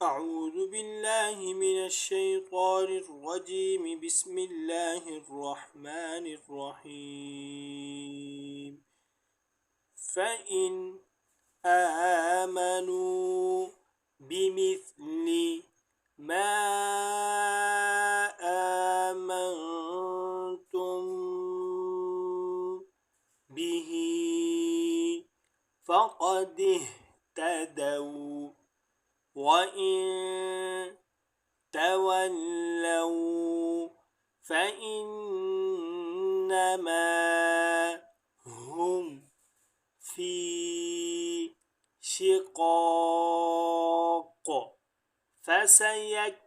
أعوذ بالله من الشيطان الرجيم. بسم الله الرحمن الرحيم. فإن آمنوا بمثل ما آمنتم به فقد اهتدوا، وإن تولوا فإنما هم في شقاق فسيكفيكهم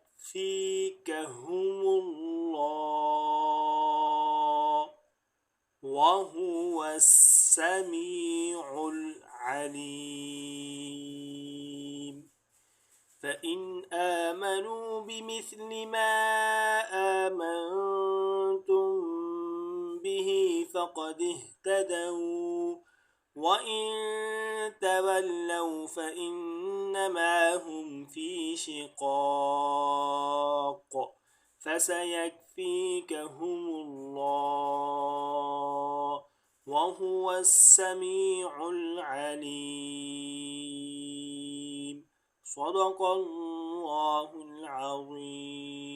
الله وهو السميع العليم. فإن آمنوا بمثل ما آمنتم به فقد اهتدوا، وإن تولوا فإنما هم في شقاق فسيكفيكهم الله وهو السميع العليم. صدق الله العظيم.